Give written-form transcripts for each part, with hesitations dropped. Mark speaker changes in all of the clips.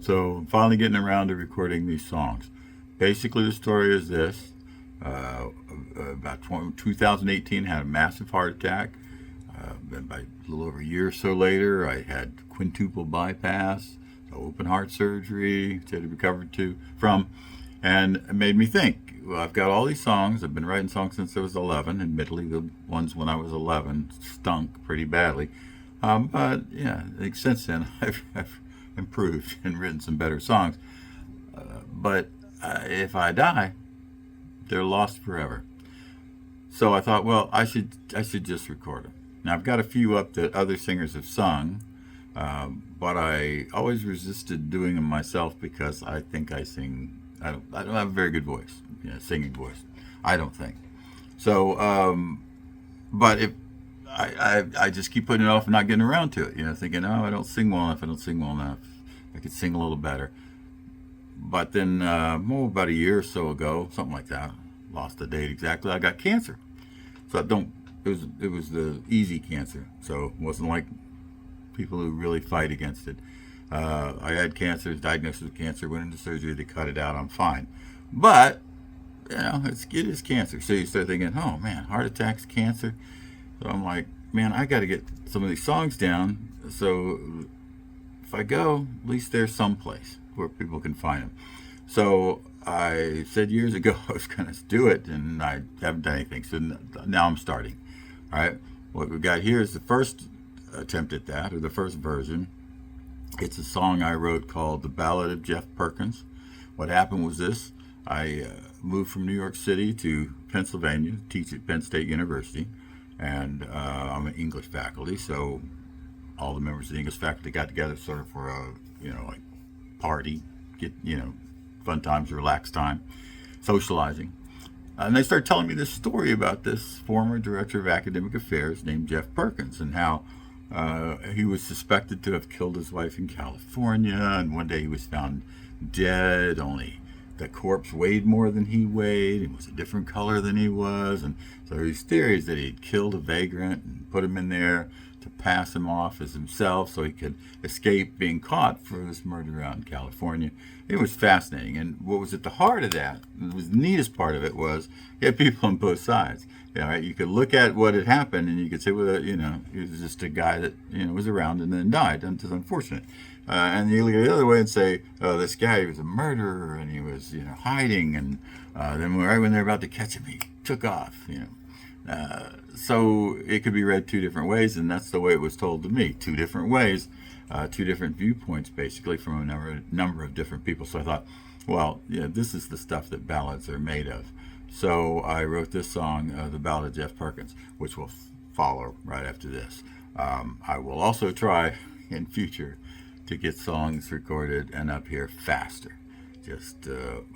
Speaker 1: So I'm finally getting around to recording these songs. Basically, the story is this. About 2018, had a massive heart attack. By a little over a year or so later, I had quintuple bypass, open heart surgery, which I had recovered from, and it made me think. Well, I've got all these songs. I've been writing songs since I was 11. Admittedly, the ones when I was 11 stunk pretty badly. But yeah, I think since then I've improved and written some better songs. But if I die, they're lost forever. So I thought, well, I should just record them. Now I've got a few up that other singers have sung, but I always resisted doing them myself because I think I sing. I don't have a very good voice, singing voice. I don't think. So, but if I just keep putting it off and not getting around to it, thinking, oh, I don't sing well enough. I could sing a little better. But then, about a year or so ago, something like that, lost the date exactly, I got cancer. So it was the easy cancer. So it wasn't like people who really fight against it. I had cancer, was diagnosed with cancer, went into surgery, they cut it out, I'm fine. But, it is cancer. So you start thinking, oh man, heart attacks, cancer. So I'm like, man, I got to get some of these songs down. So if I go, at least there's some place where people can find them. So I said years ago I was going to do it, and I haven't done anything. So now I'm starting. All right. What we've got here is the first attempt at that, or the first version. It's a song I wrote called The Ballad of Jeff Perkins. What happened was this. I moved from New York City to Pennsylvania to teach at Penn State University. And I'm an English faculty, so all the members of the English faculty got together sort of for a, like party, get, fun times, relaxed time, socializing. And they started telling me this story about this former director of academic affairs named Jeff Perkins and how he was suspected to have killed his wife in California, and one day he was found dead, only the corpse weighed more than he weighed and was a different color than he was. And so these theories that he'd killed a vagrant and put him in there to pass him off as himself so he could escape being caught for this murder out in California. It was fascinating. And what was at the heart of that, the neatest part of it was, you had people on both sides. You could look at what had happened and you could say, well, he was just a guy that, was around and then died. It's unfortunate. And you look at it the other way and say, oh, this guy, he was a murderer and he was, hiding. And then right when they're about to catch him, he took off, So it could be read two different ways, and that's the way it was told to me. Two different ways, two different viewpoints, basically, from a number of different people. So I thought, well, this is the stuff that ballads are made of. So I wrote this song, The Ballad of Jeff Perkins, which will follow right after this. I will also try in future to get songs recorded and up here faster. Just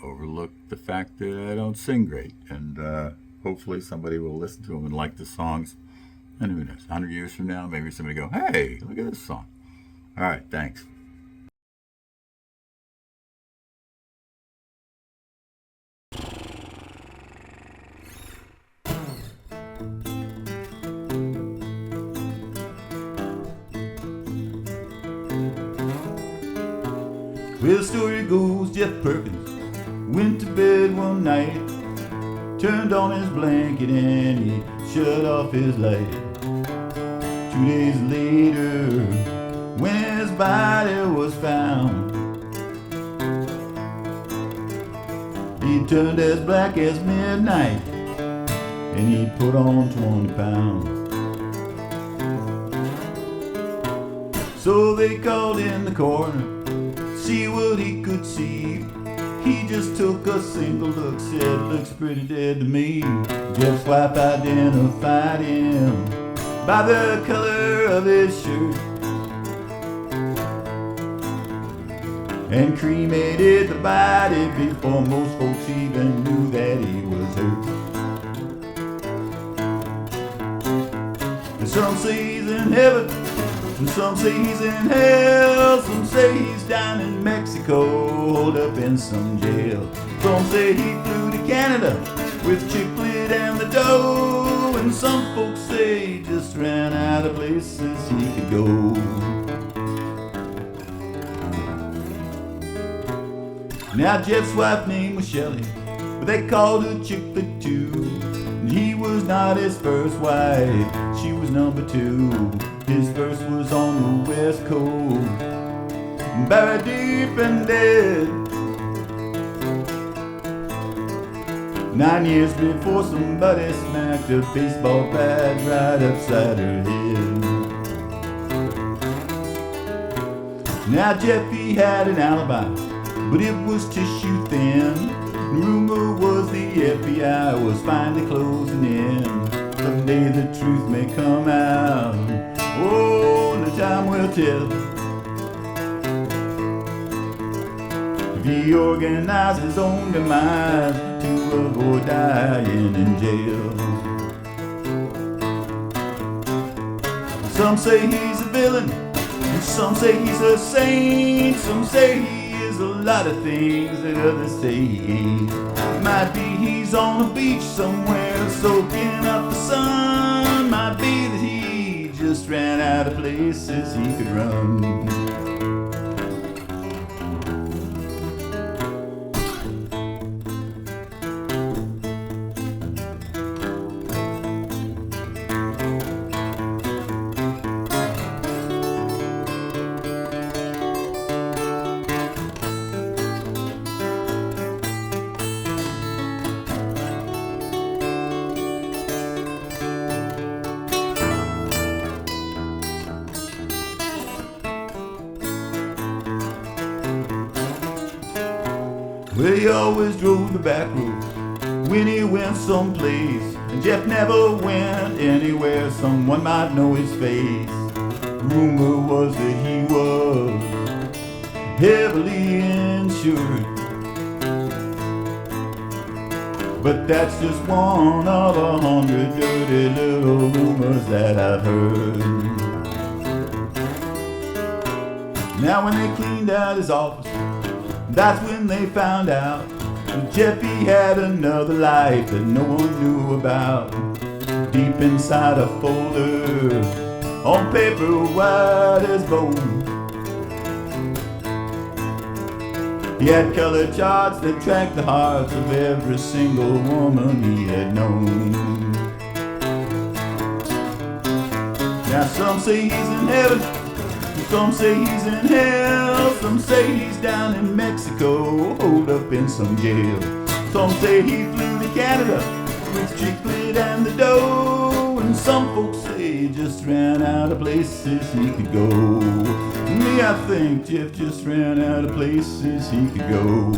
Speaker 1: overlook the fact that I don't sing great, and hopefully somebody will listen to them and like the songs. And who knows, 100 years from now, maybe somebody go, hey, look at this song. All right, thanks.
Speaker 2: Well, the story goes, Jeff Perkins went to bed one night, turned on his blanket and he shut off his light. 2 days later, when his body was found, he turned as black as midnight and he put on 20 pounds. So they called in the coroner, see what he could see. He just took a single look, said, looks pretty dead to me. Jeff's wife identified him by the color of his shirt and cremated the body before most folks even knew that he was hurt. And some say he's in heaven, and some say he's in hell. Some say he's down in Mexico, holed up in some jail. Some say he flew to Canada with Chiclet and the dough. And some folks say he just ran out of places he could go. Now Jeff's wife name was Shelley, but they called her Chicklet too. And he was not his first wife, she was number two. His first was on the west coast, buried deep and dead. 9 years before somebody smacked a baseball bat right upside her head. Now Jeffy had an alibi, but it was tissue thin. The rumor was the FBI was finally closing in. Someday the truth may come out, oh, the time will tell. If he organized his own demise to avoid dying in jail. Some say he's a villain, and some say he's a saint. Some say he is a lot of things that others say he ain't. Might be he's on a beach somewhere soaking up the sun. Might be that he just ran out of places he could run. Well, he always drove the back roads when he went someplace, and Jeff never went anywhere someone might know his face. Rumor was that he was heavily insured, but that's just one of 100 dirty little rumors that I've heard. Now when they cleaned out his office, that's when they found out that Jeffy had another life that no one knew about. Deep inside a folder, on paper white as bone, he had color charts that tracked the hearts of every single woman he had known. Now some say he's in heaven, some say he's in hell, some say he's down in Mexico, holed up in some jail. Some say he flew to Canada with Chicklet and the dough, and some folks say he just ran out of places he could go. Me, I think Jeff just ran out of places he could go.